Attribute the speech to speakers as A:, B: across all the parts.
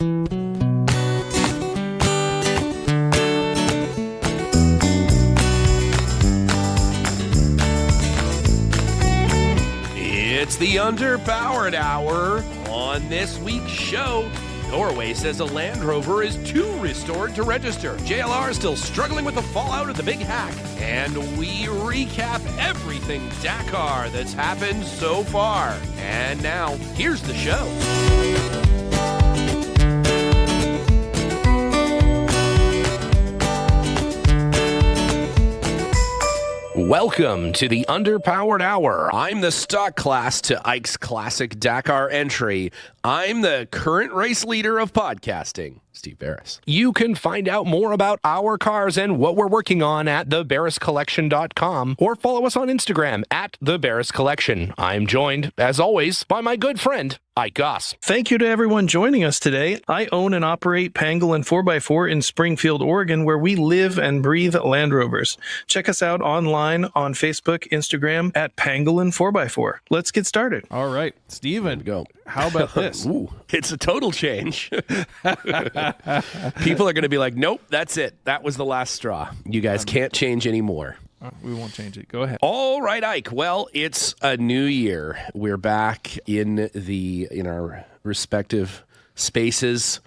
A: It's the Underpowered Hour. On this week's show, Norway says a Land Rover is too restored to register. JLR is still struggling with the fallout of the big hack. And we recap everything Dakar that's happened so far. And now, here's the show. Welcome to the Underpowered Hour. I'm the stock class to Ike's classic Dakar entry. I'm the current race leader of podcasting, Steve Beres. You can find out more about our cars and what we're working on at theberescollection.com or follow us on Instagram at theberescollection. I'm joined, as always, by my good friend, Ike Goss.
B: Thank you to everyone joining us today. I own and operate Pangolin 4x4 in Springfield, Oregon, where we live and breathe Land Rovers. Check us out online on Facebook, Instagram at Pangolin 4x4. Let's get started.
C: All right, Steven,
A: Go.
C: How about this?
A: Ooh, it's a total change. People are going to be like, nope, that's it. That was the last straw. You guys can't change anymore.
C: We won't change it. Go ahead.
A: All right, Ike. Well, it's a new year. We're back in our respective spaces,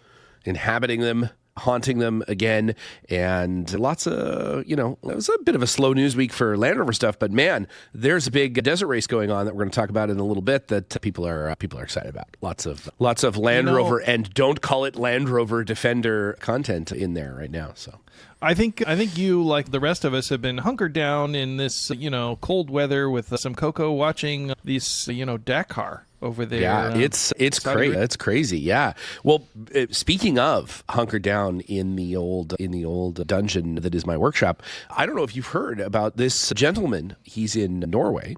A: inhabiting them, haunting them again, and lots of, it was a bit of a slow news week for Land Rover stuff, but man, there's a big desert race going on that we're going to talk about in a little bit that people are excited about. Lots of Land Rover and don't call it Land Rover Defender content in there right now. So
C: I think you, like the rest of us, have been hunkered down in this, cold weather with some cocoa, watching these, Dakar over there.
A: Yeah, it's crazy. It's crazy. Yeah. Well, speaking of hunkered down in the old dungeon that is my workshop, I don't know if you've heard about this gentleman. He's in Norway.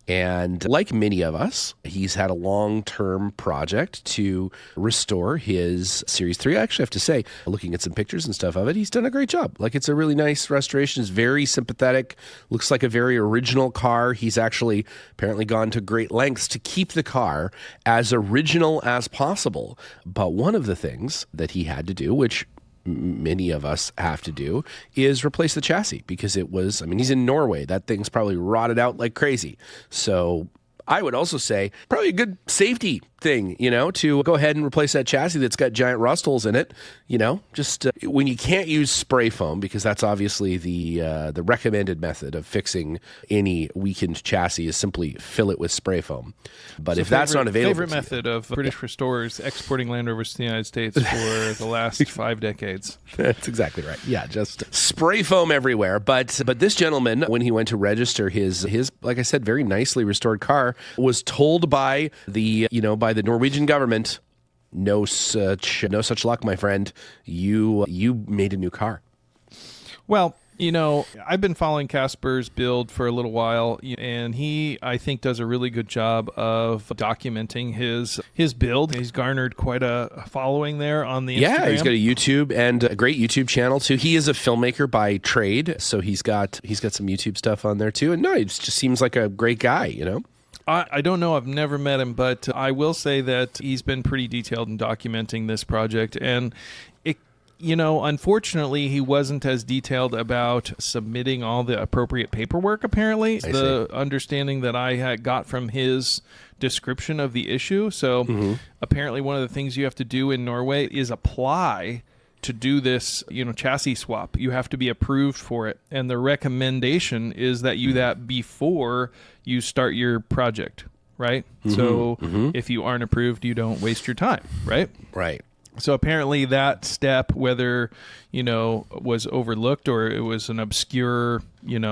A: And like many of us, he's had a long-term project to restore his Series 3. I actually have to say, looking at some pictures and stuff of it, he's done a great job. Like, it's a really nice restoration. It's very sympathetic. Looks like a very original car. He's actually apparently gone to great lengths to keep the car as original as possible. But one of the things that he had to do, which many of us have to do, is replace the chassis because he's in Norway. That thing's probably rotted out like crazy. So I would also say probably a good safety thing, to go ahead and replace that chassis that's got giant rust holes in it. Just when you can't use spray foam, because that's obviously the recommended method of fixing any weakened chassis is simply fill it with spray foam. But if that's not available,
C: favorite method of British restorers exporting Land Rovers to the United States for the last 5 decades.
A: That's exactly right. Yeah, just spray foam everywhere. But this gentleman, when he went to register his like I said, very nicely restored car, was told by the Norwegian government, no such luck, my friend. You made a new car.
C: Well, I've been following Casper's build for a little while, and he, I think, does a really good job of documenting his build. He's garnered quite a following there on the Instagram.
A: Yeah, he's got a YouTube and a great YouTube channel too. He is a filmmaker by trade, so he's got some YouTube stuff on there too. And no, he just seems like a great guy,
C: I don't know. I've never met him, but I will say that he's been pretty detailed in documenting this project. And, unfortunately, he wasn't as detailed about submitting all the appropriate paperwork, apparently. The understanding that I got from his description of the issue. So apparently one of the things you have to do in Norway is apply to do this, chassis swap. You have to be approved for it. And the recommendation is that you do that before you start your project, right? So if you aren't approved, you don't waste your time, right?
A: Right.
C: So apparently that step, whether, was overlooked or it was an obscure,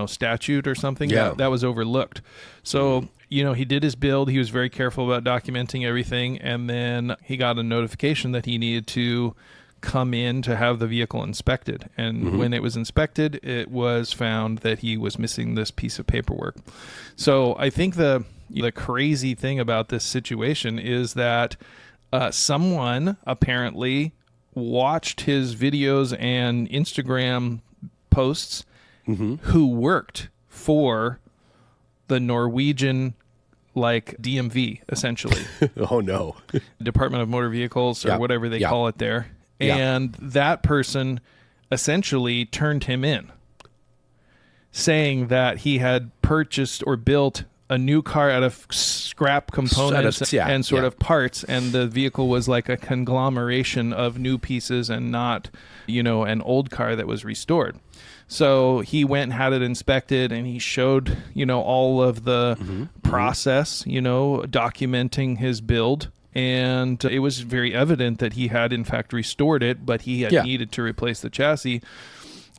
C: statute or something, that was overlooked. So, he did his build. He was very careful about documenting everything. And then he got a notification that he needed to come in to have the vehicle inspected. And when it was inspected, it was found that he was missing this piece of paperwork. So I think the crazy thing about this situation is that someone apparently watched his videos and Instagram posts who worked for the Norwegian like DMV, essentially.
A: Oh, no.
C: Department of Motor Vehicles or whatever they call it there.
A: Yeah.
C: And that person essentially turned him in, saying that he had purchased or built a new car out of scrap components and sort of parts, and the vehicle was like a conglomeration of new pieces and not, an old car that was restored. So he went and had it inspected, and he showed, all of the process, documenting his build. And it was very evident that he had, in fact, restored it, but he had needed to replace the chassis.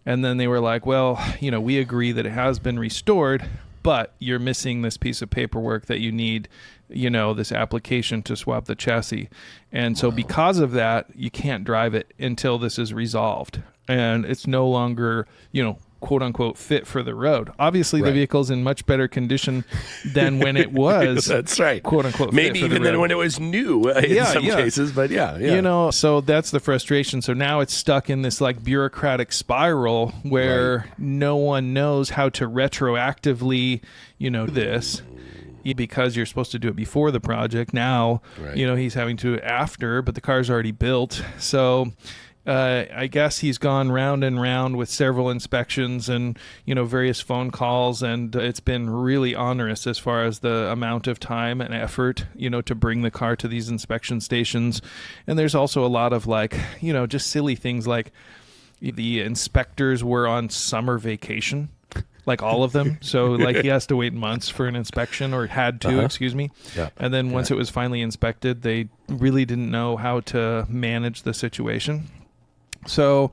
C: And then they were like, well, we agree that it has been restored, but you're missing this piece of paperwork that you need, this application to swap the chassis. And so because of that, you can't drive it until this is resolved. And it's no longer, quote unquote, fit for the road. Obviously, the vehicle's in much better condition than when it was.
A: That's right.
C: Quote unquote,
A: maybe
C: fit for
A: even
C: the
A: than
C: road.
A: when it was new in some cases. But
C: so that's the frustration. So now it's stuck in this like bureaucratic spiral where no one knows how to retroactively, this. Because you're supposed to do it before the project. Now, he's having to after, but the car's already built. So I guess he's gone round and round with several inspections and, various phone calls, and it's been really onerous as far as the amount of time and effort, to bring the car to these inspection stations. And there's also a lot of just silly things like the inspectors were on summer vacation. Like all of them. So he has to wait months for an inspection, or had to, excuse me.
A: Yeah.
C: And then once it was finally inspected, they really didn't know how to manage the situation. So,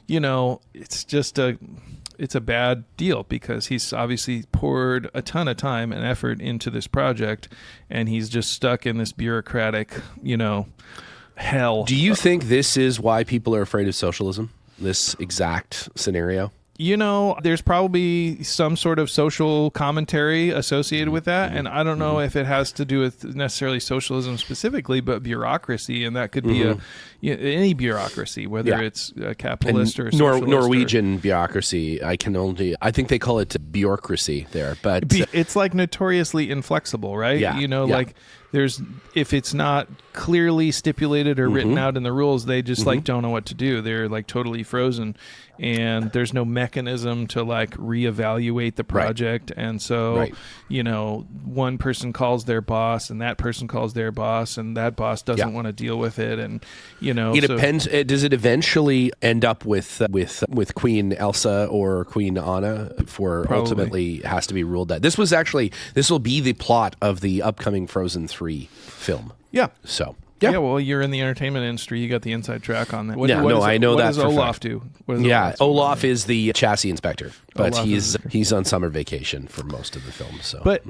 C: it's just it's a bad deal because he's obviously poured a ton of time and effort into this project, and he's just stuck in this bureaucratic, hell.
A: Do you think this is why people are afraid of socialism? This exact scenario?
C: There's probably some sort of social commentary associated with that. And I don't know if it has to do with necessarily socialism specifically, but bureaucracy. And that could be any bureaucracy, whether it's a capitalist or socialist.
A: Norwegian bureaucracy. I think they call it bureaucracy there. But
C: it's like notoriously inflexible, right?
A: Yeah.
C: Like if it's not clearly stipulated or written out in the rules, they just don't know what to do. They're like totally frozen. And there's no mechanism to reevaluate the project. And so, one person calls their boss, and that person calls their boss, and that boss doesn't want to deal with it. And,
A: it depends. Does it eventually end up with Queen Elsa or Queen Anna for ultimately has to be ruled that this will be the plot of the upcoming Frozen 3 film.
C: Yeah.
A: So.
C: Yeah, well, you're in the entertainment industry. You got the inside track on that.
A: I know that.
C: What does Olaf do?
A: Olaf is the chassis inspector, but he's on summer vacation for most of the film. So,
C: but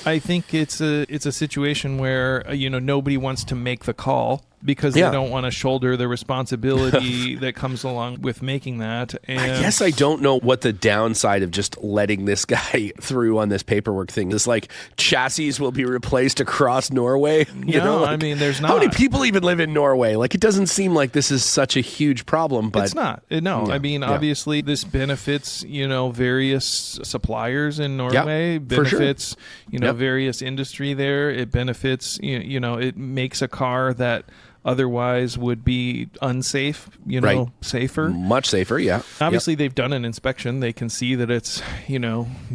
C: I think it's a situation where nobody wants to make the call because they don't want to shoulder the responsibility that comes along with making that. And
A: I guess I don't know what the downside of just letting this guy through on this paperwork thing is. Like, chassis will be replaced across Norway.
C: I mean, there's not.
A: How many people even live in Norway? Like, it doesn't seem like this is such a huge problem, but
C: it's not. I mean, obviously, this benefits various suppliers in Norway. Benefits various industry there. It benefits it makes a car that otherwise would be unsafe, safer.
A: Much safer, yeah.
C: Obviously, they've done an inspection. They can see that it's,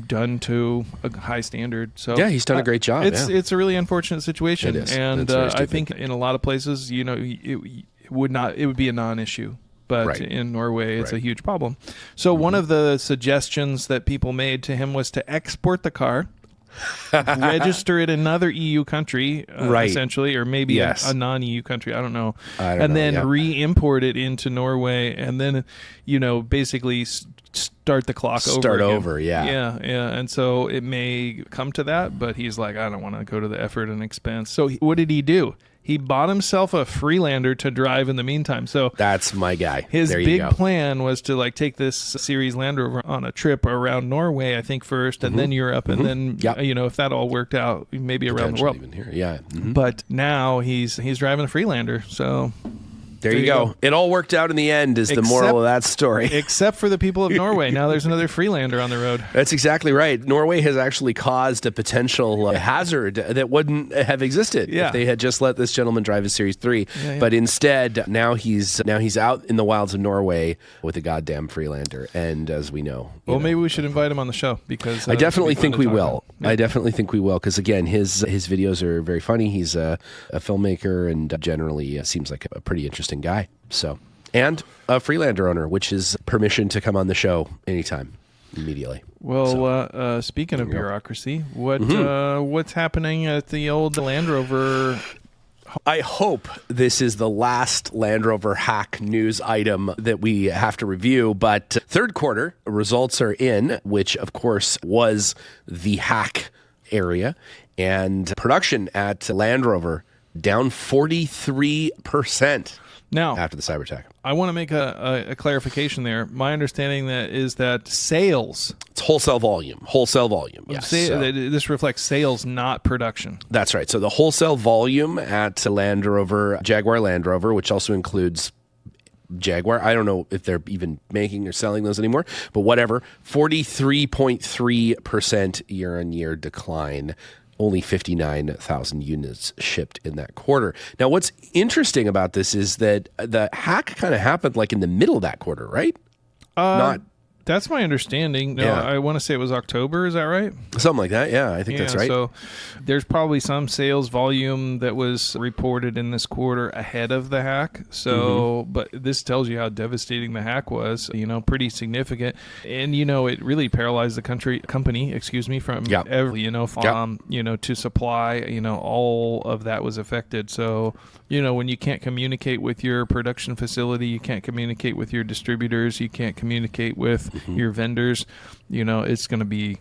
C: done to a high standard. So
A: yeah, he's done a great job.
C: It's a really unfortunate situation.
A: It is.
C: And I think in a lot of places, it would be a non-issue. But in Norway, it's a huge problem. So one of the suggestions that people made to him was to export the car, register it in another EU country, essentially, or maybe a non-EU country. I don't know. Then re-import it into Norway, and then, basically start the clock over.
A: Start
C: again.
A: over, yeah.
C: And so it may come to that, but he's like, I don't want to go to the effort and expense. So what did he do? He bought himself a Freelander to drive in the meantime. So
A: that's my guy.
C: His big plan was to take this series Land Rover on a trip around Norway, I think first, and then Europe, and then if that all worked out, maybe around the world.
A: Even here. Yeah.
C: But now he's driving a Freelander. So
A: There you go. It all worked out in the end is the moral of that story.
C: Except for the people of Norway. Now there's another Freelander on the road.
A: That's exactly right. Norway has actually caused a potential hazard that wouldn't have existed if they had just let this gentleman drive his Series 3. But instead, now he's out in the wilds of Norway with a goddamn Freelander. And as we know...
C: maybe we should invite him on the show because...
A: I definitely think we will. I definitely think we will because, again, his videos are very funny. He's a filmmaker and generally seems like a pretty interesting guy. So, and a Freelander owner, which is permission to come on the show anytime, immediately.
C: Well, speaking of bureaucracy, what's happening at the old Land Rover?
A: I hope this is the last Land Rover hack news item that we have to review, but third quarter results are in, which of course was the hack area, and production at Land Rover down 43%
C: now
A: after the cyber attack.
C: I want to make a clarification there. My understanding is that sales...
A: It's wholesale volume. Yes.
C: This reflects sales, not production.
A: That's right. So the wholesale volume at Land Rover, Jaguar Land Rover, which also includes Jaguar. I don't know if they're even making or selling those anymore, but whatever. 43.3% year-on-year decline. Only 59,000 units shipped in that quarter. Now, what's interesting about this is that the hack kind of happened like in the middle of that quarter, right?
C: That's my understanding. No, I want to say it was October. Is that right?
A: Something like that. Yeah, I think that's right.
C: So there's probably some sales volume that was reported in this quarter ahead of the hack. So, but this tells you how devastating the hack was. Pretty significant, and it really paralyzed the company. From every to supply. All of that was affected. So when you can't communicate with your production facility, you can't communicate with your distributors, you can't communicate with your vendors, it's going to be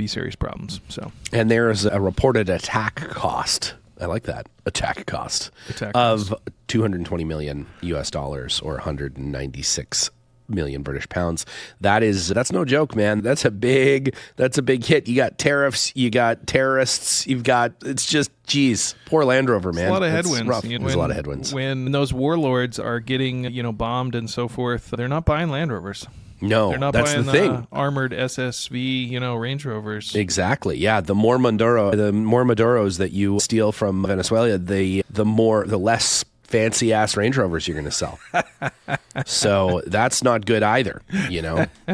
C: serious problems. So,
A: and there is a reported attack cost. I like that attack cost of $220 million US or 196 million British pounds. That's no joke, man. That's a big hit. You got tariffs, you got terrorists, it's just, geez, poor Land Rover, man.
C: It's a lot of headwinds.
A: There's a lot of headwinds.
C: When those warlords are getting, bombed and so forth, they're not buying Land Rovers.
A: No,
C: they're not
A: that's
C: buying
A: the thing.
C: Armored SSV, Range Rovers.
A: Exactly. Yeah, the more Maduros that you steal from Venezuela, the less fancy ass Range Rovers you're going to sell. So that's not good either.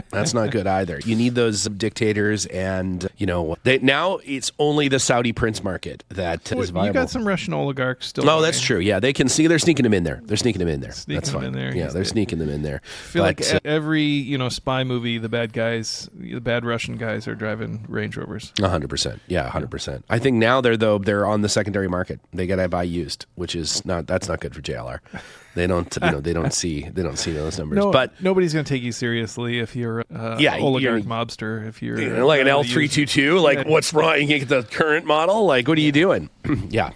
A: That's not good either. You need those dictators, and now it's only the Saudi prince market that is viable.
C: You got some Russian oligarchs still.
A: Oh, that's true. Yeah, they can see. They're sneaking them in there. That's fine. Yeah, they're sneaking them in there.
C: I feel like every spy movie, the bad Russian guys are driving Range Rovers.
A: 100%. Yeah, 100%. I think now they're on the secondary market. They got to buy used, which is that's not good for JLR. They don't see those numbers.
C: No,
A: but
C: nobody's going to take you seriously if you're oligarch mobster. If you're
A: like an L322, what's wrong? You get the current model. What are you doing? Yeah.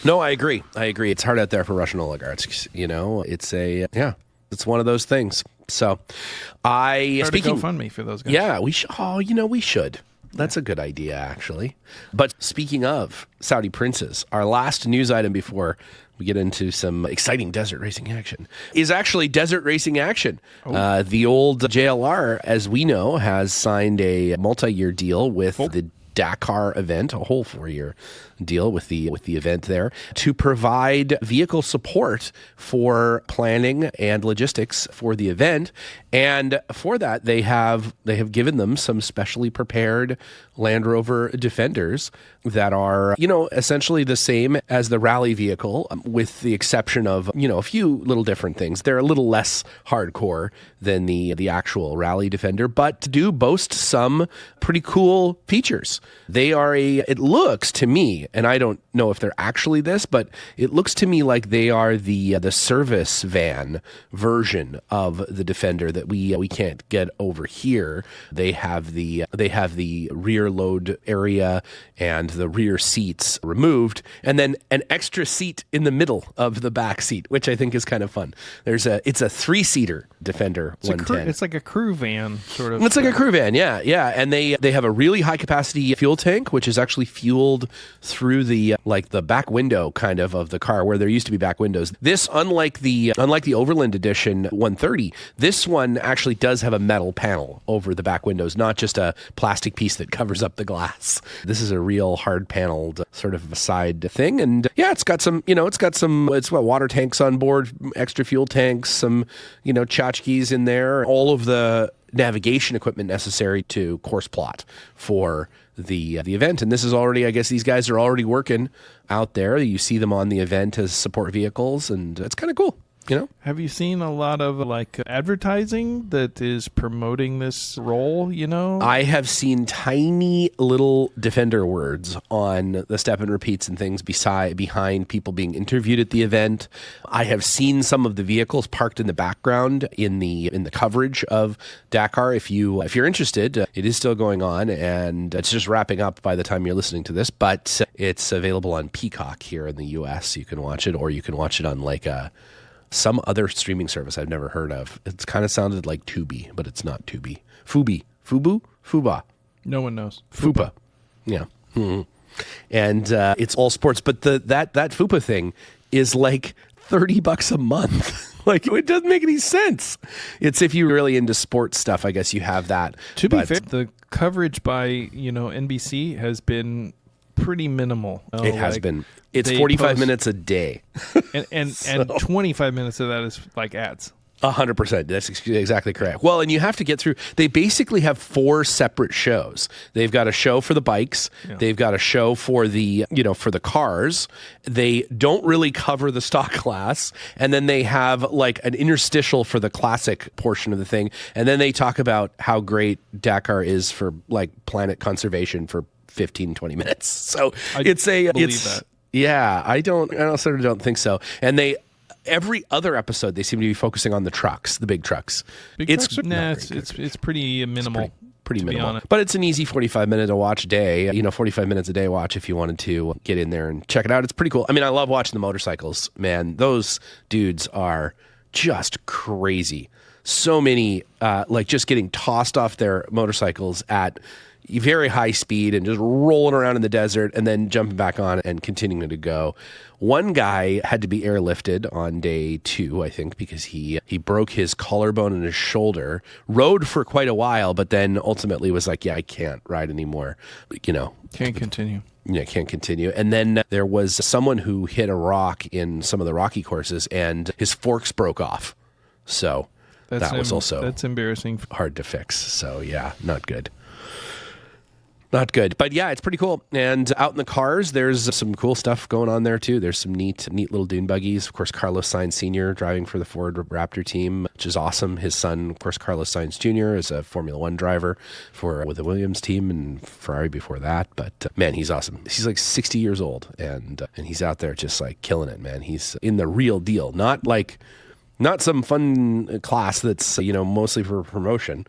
A: No, I agree. It's hard out there for Russian oligarchs. It's one of those things. So,
C: speaking to GoFundMe for those guys.
A: Yeah, we should. Oh, we should. That's a good idea, actually. But speaking of Saudi princes, our last news item before we get into some exciting desert racing action is actually desert racing action. The old JLR, as we know, has signed a multi-year deal with the Dakar event, a whole 4-year deal with the event there, to provide vehicle support for planning and logistics for the event. And for that, they have given them some specially prepared Land Rover Defenders that are, essentially the same as the rally vehicle, with the exception of, a few little different things. They're a little less hardcore than the actual rally Defender, but do boast some pretty cool features. They are it looks to me, and I don't know if they're actually this, but it looks to me like they are the service van version of the Defender that we can't get over here. They have the rear load area and the rear seats removed, and then an extra seat in the middle of the back seat, which I think is kind of fun. It's a 3-seater Defender 110.
C: It's like a crew van sort of.
A: It's like a crew van, yeah. And they have a really high capacity the fuel tank, which is actually fueled through the the back window kind of the car, where there used to be back windows. This, unlike the Overland Edition 130, this one actually does have a metal panel over the back windows, not just a plastic piece that covers up the glass. This is a real hard paneled sort of side thing, and yeah, it's got water tanks on board, extra fuel tanks, some tchotchkes in there, all of the navigation equipment necessary to course plot for the event. And this is already, I guess these guys are already working out there. You see them on the event as support vehicles, and it's kind of cool.
C: Have you seen a lot of advertising that is promoting this role?
A: I have seen tiny little Defender words on the step and repeats and things behind people being interviewed at the event. I have seen some of the vehicles parked in the background in the coverage of Dakar. If you're interested, it is still going on, and it's just wrapping up by the time you're listening to this. But it's available on Peacock here in the U.S. You can watch it, or you can watch it on some other streaming service I've never heard of. It's kind of sounded like Tubi, but it's not Tubi. Fubi. Fubu? Fuba.
C: No one knows.
A: Fupa. Yeah. Mm-hmm. And it's all sports. But that Fupa thing is like $30 a month. It doesn't make any sense. It's if you're really into sports stuff, I guess you have that.
C: To be fair, the coverage by NBC has been pretty minimal.
A: It has been. It's 45 minutes a day.
C: And 25 minutes of that is ads.
A: 100%. That's exactly correct. Well, and you have to get through. They basically have 4 separate shows. They've got a show for the bikes. Yeah. They've got a show for the cars. They don't really cover the stock class. And then they have an interstitial for the classic portion of the thing. And then they talk about how great Dakar is for planet conservation for 15-20 minutes. So I believe that. Yeah, I sort of don't think so. And every other episode they seem to be focusing on the trucks, the big trucks.
C: It's pretty minimal.
A: Pretty minimal. But it's an easy 45 minute a watch day, 45 minutes a day watch if you wanted to get in there and check it out. It's pretty cool. I mean, I love watching the motorcycles, man. Those dudes are just crazy. So many just getting tossed off their motorcycles at very high speed and just rolling around in the desert and then jumping back on and continuing to go. One guy had to be airlifted on day 2, I think, because he broke his collarbone and his shoulder, rode for quite a while, but then ultimately was like, yeah, I can't ride anymore.
C: Can't continue.
A: Yeah, can't continue. And then there was someone who hit a rock in some of the rocky courses and his forks broke off. So that was also
C: that's embarrassing.
A: Hard to fix. So yeah, not good. Not good. But yeah, it's pretty cool. And out in the cars, there's some cool stuff going on there too. There's some neat little dune buggies. Of course, Carlos Sainz Sr. driving for the Ford Raptor team, which is awesome. His son, of course, Carlos Sainz Jr. is a Formula One driver with the Williams team and Ferrari before that. But man, he's awesome. He's 60 years old and he's out there just killing it, man. He's in the real deal. Not some fun class that's, mostly for promotion.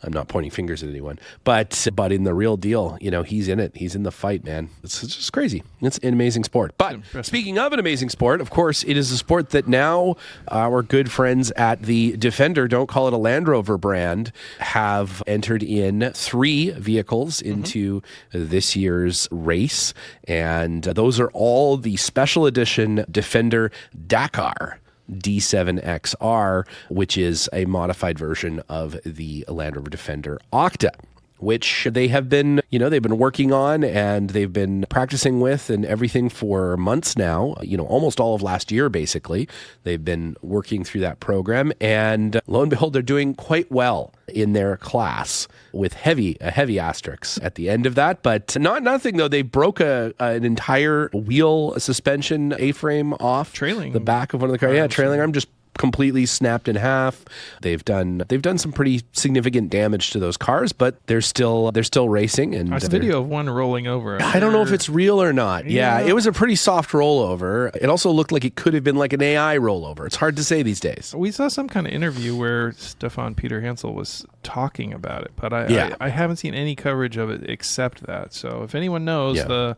A: I'm not pointing fingers at anyone, but in the real deal, he's in it. He's in the fight, man. It's just crazy. It's an amazing sport. But speaking of an amazing sport, of course, it is a sport that now our good friends at the Defender, don't call it a Land Rover brand, have entered in 3 vehicles into this year's race. And those are all the special edition Defender Dakar D7XR, which is a modified version of the Land Rover Defender Octa, which they have been, they've been working on and they've been practicing with and everything for months now, almost all of last year, basically. They've been working through that program and lo and behold, they're doing quite well in their class with a heavy asterisk at the end of that, but nothing though. They broke an entire wheel suspension A-frame off
C: trailing
A: the back of one of the cars. Yeah, trailing arm just completely snapped in half. They've done some pretty significant damage to those cars, but they're still racing. And
C: there's a video of one rolling over.
A: I don't know if it's real or not. Yeah, it was a pretty soft rollover. It also looked like it could have been like an AI rollover. It's hard to say these days.
C: We saw some kind of interview where Stefan Peter Hansel was talking about it, but I haven't seen any coverage of it except that. So if anyone knows the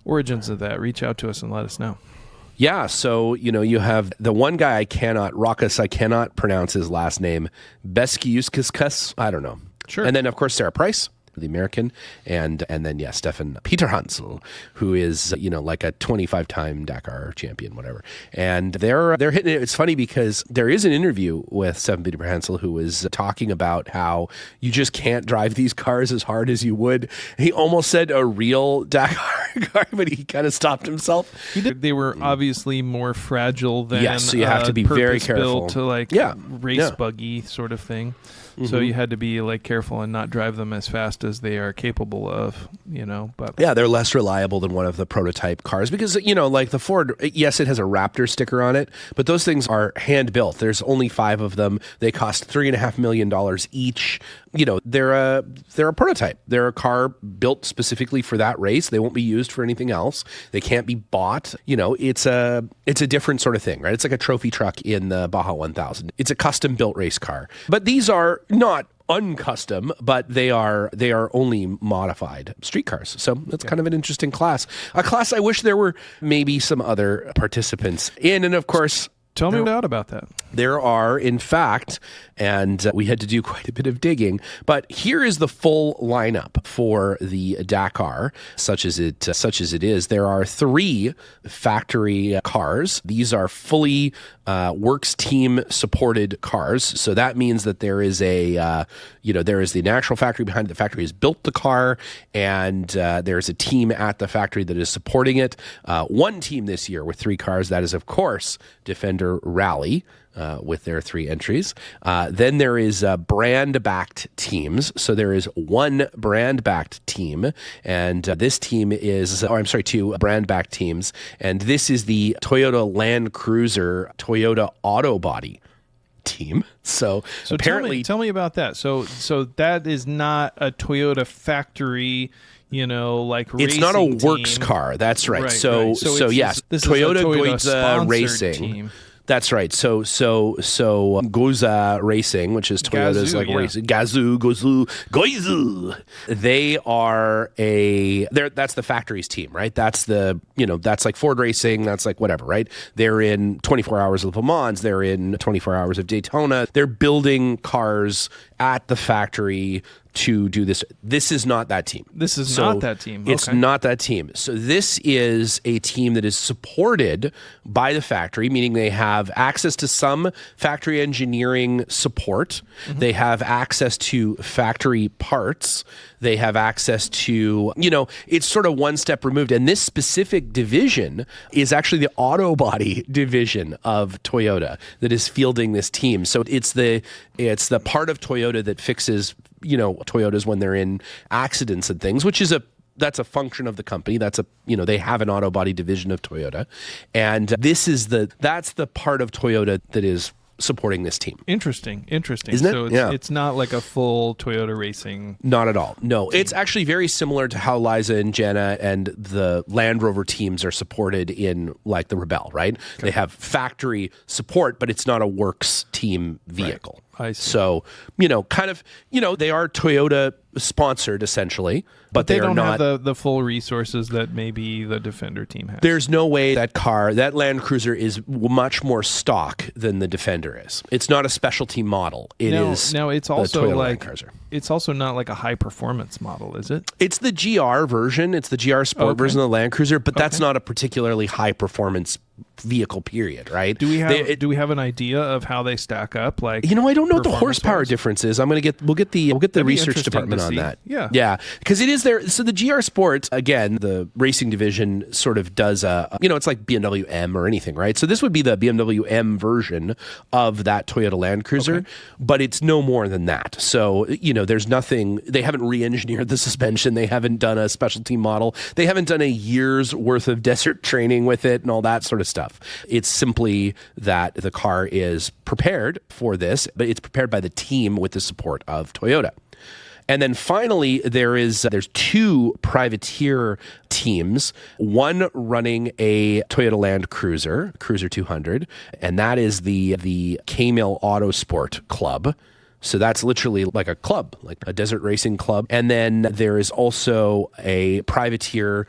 C: origins of that, reach out to us and let us know.
A: Yeah, so, you have the one guy I cannot pronounce his last name, Beskiuskas, I don't know.
C: Sure.
A: And then, of course, Sarah Price, the American, and then Stefan Peter Hansel, who is like a 25-time Dakar champion, whatever. And they're hitting it. It's funny because there is an interview with Stefan Peter Hansel who was talking about how you just can't drive these cars as hard as you would. He almost said a real Dakar car, but he kind of stopped himself.
C: They were obviously more fragile than
A: so you have to be very careful
C: to race buggy sort of thing. So you had to be like careful and not drive them as fast as they are capable of, but
A: they're less reliable than one of the prototype cars because, like the Ford, yes, it has a Raptor sticker on it, but those things are hand built. There's only 5 of them. They cost $3.5 million each. They're a prototype. They're a car built specifically for that race. They won't be used for anything else. They can't be bought. It's a different sort of thing, right? It's like a trophy truck in the Baja 1000. It's a custom built race car. But these are not uncustom, but they are only modified street cars. So that's kind of an interesting class. A class I wish there were maybe some other participants in, and of course.
C: Tell me about that.
A: There are, in fact, and we had to do quite a bit of digging, but here is the full lineup for the Dakar, such as it is. There are 3 factory cars. These are fully works team supported cars. So that means that there is there is the actual factory behind it. The factory has built the car, and there's a team at the factory that is supporting it. One team this year with 3 cars. That is, of course, Defender Rally. With their 3 entries. Then there is brand-backed teams. So there is 1 brand-backed team, and this team is, 2 brand-backed teams, and this is the Toyota Land Cruiser Toyota Auto Body team. So apparently,
C: tell me about that. So that is not a Toyota factory.
A: It's not a works car. That's right.
C: Right,
A: So yes,
C: this
A: Toyota
C: is a
A: Goiza Racing.
C: Team.
A: That's right. So Goza Racing, which is Toyota's racing. Goizu. They are that's the factory's team, right? That's that's like Ford Racing. That's like whatever, right? They're in 24 Hours of Le Mans. They're in 24 Hours of Daytona. They're building cars at the factory to do this. This is not that team.
C: This is not that team.
A: It's not that team. So this is a team that is supported by the factory, meaning they have access to some factory engineering support. Mm-hmm. They have access to factory parts. They have access to, it's sort of one step removed. And this specific division is actually the auto body division of Toyota that is fielding this team. So it's the part of Toyota that fixes Toyotas when they're in accidents and things, which is that's a function of the company. That's they have an auto body division of Toyota, and that's the part of Toyota that is supporting this team.
C: Interesting. Isn't
A: it?
C: So it's not like a full Toyota Racing.
A: Not at all. No, it's actually very similar to how Liza and Jenna and the Land Rover teams are supported in like the Rebelle, right? Okay. They have factory support, but it's not a works team vehicle.
C: Right. I see.
A: So, kind of, they are Toyota sponsored essentially, but
C: they
A: are
C: don't
A: not
C: have the full resources that maybe the Defender team has.
A: There's no way that Land Cruiser is much more stock than the Defender is. It's not a specialty model. It's
C: also
A: Toyota
C: like
A: Land Cruiser.
C: It's also not like a high performance model, is it?
A: It's the GR version. It's the GR Sport version of the Land Cruiser, but that's not a particularly high performance vehicle, period, right?
C: Do we have an idea of how they stack up? Like,
A: I don't know what the horsepower difference is. We'll get the research department on that.
C: Yeah,
A: because it is there. So the GR Sport, again, the racing division sort of does it's like BMW M or anything, right? So this would be the BMW M version of that Toyota Land Cruiser, but it's no more than that. So there's nothing. They haven't re-engineered the suspension. They haven't done a specialty model. They haven't done a year's worth of desert training with it and all that sort of stuff. It's simply that the car is prepared for this, but it's prepared by the team with the support of Toyota. And then finally, there's 2 privateer teams, one running a Toyota Land Cruiser 200, and that is the K-Mill Autosport Club. So that's literally like a club, like a desert racing club. And then there is also a 2 privateer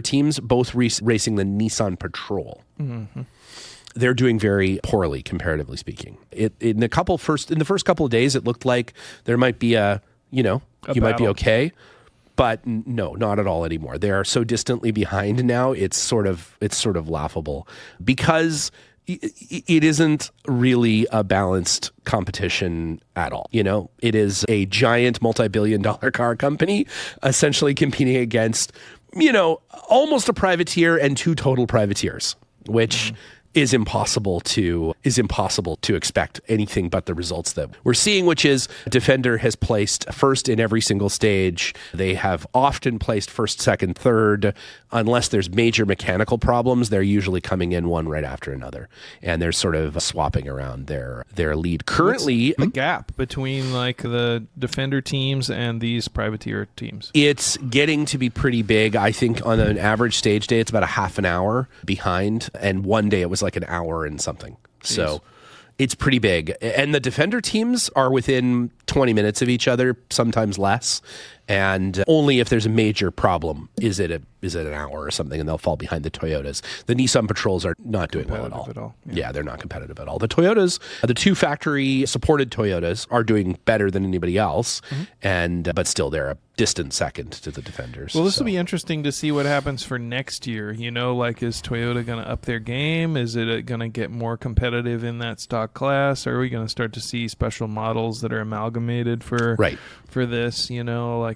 A: teams, both racing the Nissan Patrol. Mm-hmm. They're doing very poorly, comparatively speaking. In the first couple of days, it looked like there might be a you might be okay. But no, not at all anymore. They are so distantly behind now. It's sort of laughable because it isn't really a balanced competition at all. It is a giant multi-billion-dollar car company essentially competing against, almost a privateer and two total privateers, which is impossible to expect anything but the results that we're seeing, which is Defender has placed first in every single stage. They have often placed first, second, third. Unless there's major mechanical problems, they're usually coming in one right after another. And they're sort of swapping around their lead. Currently,
C: the gap between like the Defender teams and these privateer teams?
A: It's getting to be pretty big. I think on an average stage day, it's about a half an hour behind. And one day it was like an hour and something. Jeez. So it's pretty big. And the Defender teams are within 20 minutes of each other, sometimes less. And only if there's a major problem is it an hour or something, and they'll fall behind the Toyotas. The Nissan Patrols are not doing well at all. Yeah, they're not competitive at all. The Toyotas, the two factory-supported Toyotas, are doing better than anybody else, but still they're a distant second to the Defenders.
C: Well, this will be interesting to see what happens for next year. Like, is Toyota going to up their game? Is it going to get more competitive in that stock class? Or are we going to start to see special models that are amalgamated for this?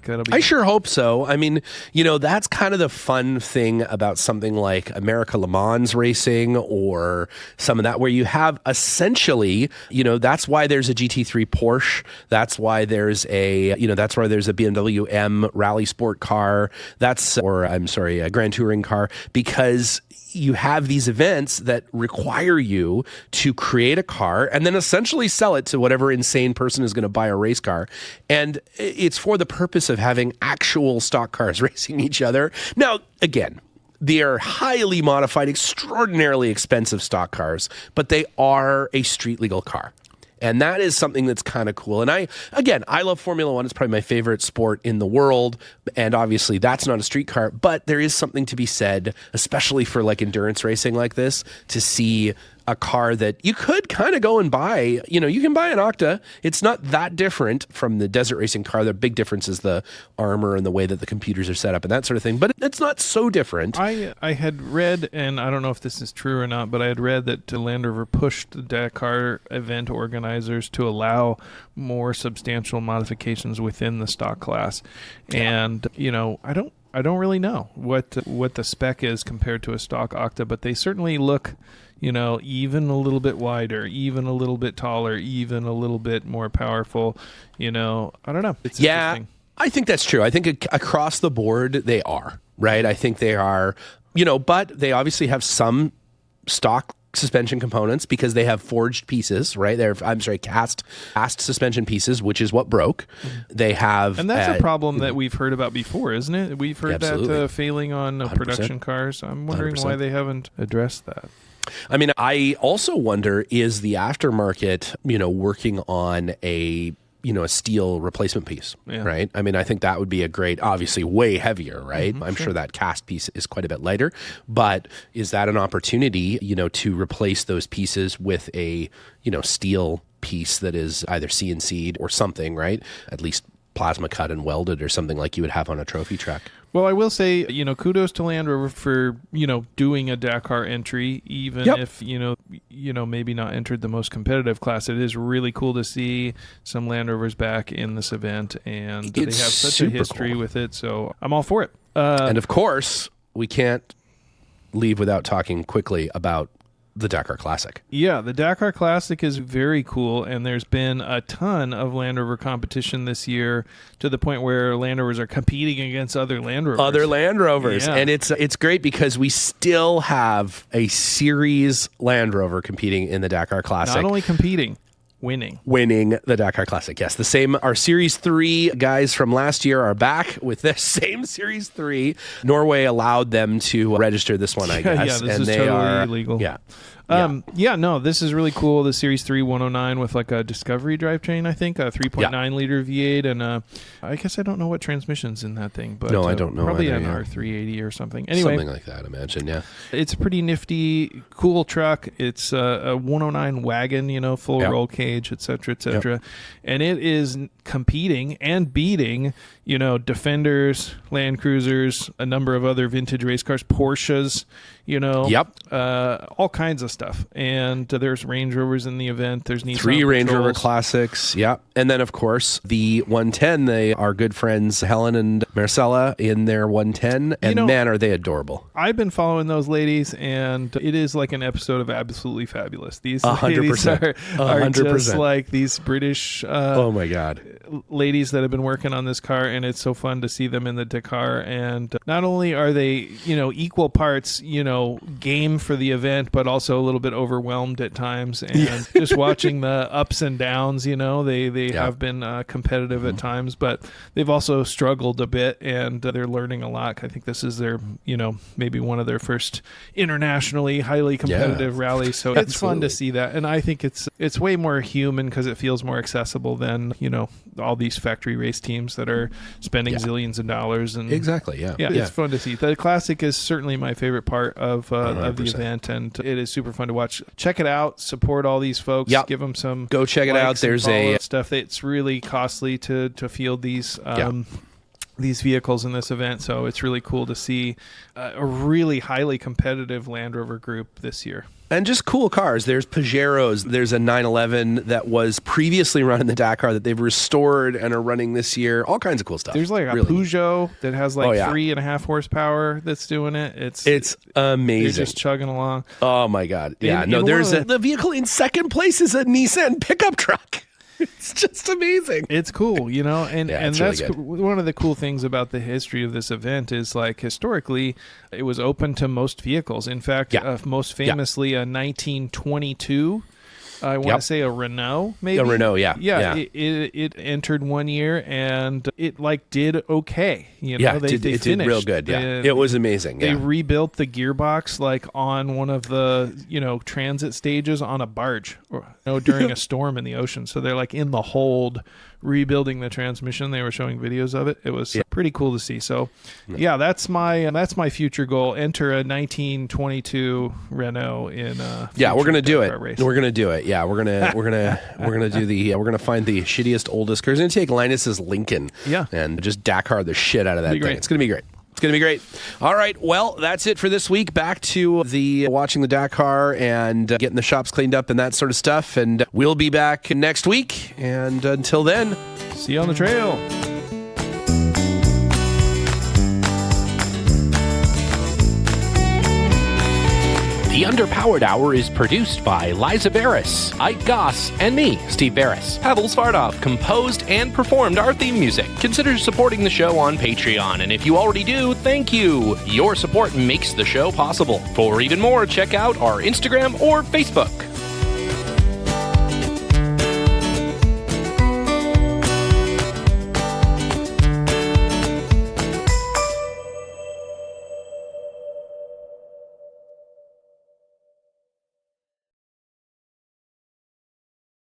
C: That'll be.
A: I sure hope so. I mean, that's kind of the fun thing about something like America Le Mans racing or some of that, where you have essentially, that's why there's a GT3 Porsche. That's why there's a BMW M rally sport car. A Grand Touring car, because you have these events that require you to create a car and then essentially sell it to whatever insane person is going to buy a race car. And it's for the purpose of having actual stock cars racing each other. Now, again, they are highly modified, extraordinarily expensive stock cars, but they are a street legal car. And that is something that's kind of cool. And I love Formula One. It's probably my favorite sport in the world. And obviously that's not a street car, but there is something to be said, especially for like endurance racing like this, to see a car that you could kind of go and buy. You can buy an Octa. It's not that different from the desert racing car. The big difference is the armor and the way that the computers are set up and that sort of thing. But it's not so different.
C: I had read, and I don't know if this is true or not, but I had read that Land Rover pushed the Dakar event organizers to allow more substantial modifications within the stock class. Yeah. And, I don't really know what the spec is compared to a stock Octa, but they certainly look even a little bit wider, even a little bit taller, even a little bit more powerful. I don't know. It's interesting.
A: I think that's true. I think across the board they are, right? I think they are, but they obviously have some stock suspension components because they have forged pieces, right? Cast suspension pieces, which is what broke. They have,
C: and that's a problem that we've heard about before, isn't it? We've heard that failing on production cars. I'm wondering 100%. Why they haven't addressed that.
A: I mean, I also wonder, is the aftermarket, working on a steel replacement piece, right? I mean, I think that would be a great, obviously way heavier, right? I'm sure that cast piece is quite a bit lighter, but is that an opportunity, to replace those pieces with a, steel piece that is either CNC'd or something, right? At least plasma cut and welded or something like you would have on a trophy track.
C: Well, I will say, kudos to Land Rover for, doing a Dakar entry, even if, maybe not entered the most competitive class. It is really cool to see some Land Rovers back in this event, and they have such a history with it, so I'm all for it.
A: And of course, we can't leave without talking quickly about the Dakar Classic.
C: Yeah, the Dakar Classic is very cool, and there's been a ton of Land Rover competition this year to the point where Land Rovers are competing against other Land Rovers.
A: Yeah. And it's great because we still have a series Land Rover competing in the Dakar Classic.
C: Not only competing, winning
A: the Dakar Classic. Yes, the same. Our Series 3 guys from last year are back with this same Series 3. Norway allowed them to register this one, I guess.
C: This is totally illegal.
A: Yeah.
C: This is really cool. The Series 3 109 with like a Discovery drivetrain, I think, a 3.9 liter V8, and I guess I don't know what transmission's in that thing, but
A: no, I don't know.
C: Probably
A: either,
C: an R380 or something. Anyway,
A: something like that, I imagine. Yeah,
C: it's a pretty nifty, cool truck. It's a 109 wagon, full roll cage, etc., and it is competing and beating, Defenders, Land Cruisers, a number of other vintage race cars, Porsches, all kinds of stuff. And there's Range Rovers in the event. There's Nissan
A: 3 Range Rover
C: Patrols.
A: Classics. Yeah. And then, of course, the 110, they are good friends, Helen and Marcella, in their 110. And man, are they adorable.
C: I've been following those ladies, and it is like an episode of Absolutely Fabulous. These
A: 100%.
C: ladies are just like these British
A: oh my God,
C: ladies that have been working on this car, and it's so fun to see them in the Dakar. And not only are they, equal parts, game for the event, but also a little bit overwhelmed at times. And just watching the ups and downs, they have been competitive at times, but they've also struggled a bit, and they're learning a lot. I think this is their, maybe one of their first internationally highly competitive rallies. So it's fun to see that. And I think it's way more human because it feels more accessible than, all these factory race teams that are spending zillions of dollars. And
A: exactly. Yeah.
C: It's fun to see. The Classic is certainly my favorite part of the event, and it is super fun to watch. Check it out. Support all these folks.
A: Yep.
C: Give them some.
A: Go check it out. There's
C: stuff that's really costly to field these vehicles in this event. So it's really cool to see a really highly competitive Land Rover group this year.
A: And just cool cars. There's Pajeros. There's a 911 that was previously run in the Dakar that they've restored and are running this year. All kinds of cool stuff.
C: There's like a Peugeot that has 3.5 horsepower that's doing it. It's amazing. They're just chugging along.
A: Oh my God. Yeah. The vehicle in second place is a Nissan pickup truck. It's just amazing.
C: It's cool, and that's really one of the cool things about the history of this event is like historically it was open to most vehicles. In fact, most famously a 1922 I want to say a Renault, maybe.
A: A Renault,
C: It entered one year and it did okay.
A: They did real good. It was amazing.
C: They rebuilt the gearbox on one of the transit stages on a barge, during a storm in the ocean. So they're in the hold rebuilding the transmission. They were showing videos of it. It was pretty cool to see. So that's my future goal. Enter a 1922 Renault in
A: we're gonna do it.
C: Race.
A: We're gonna do it. Yeah, we're gonna we're gonna find the shittiest oldest cars. We're gonna take Linus's Lincoln and just Dakar the shit out of that thing. It's gonna be great. It's going to be great. All right. Well, that's it for this week. Back to the watching the Dakar and getting the shops cleaned up and that sort of stuff. And we'll be back next week. And until then,
C: see you on the trail.
D: The Underpowered Hour is produced by Liza Beres, Ike Goss, and me, Steve Beres. Pavel Svardov composed and performed our theme music. Consider supporting the show on Patreon, and if you already do, thank you. Your support makes the show possible. For even more, check out our Instagram or Facebook.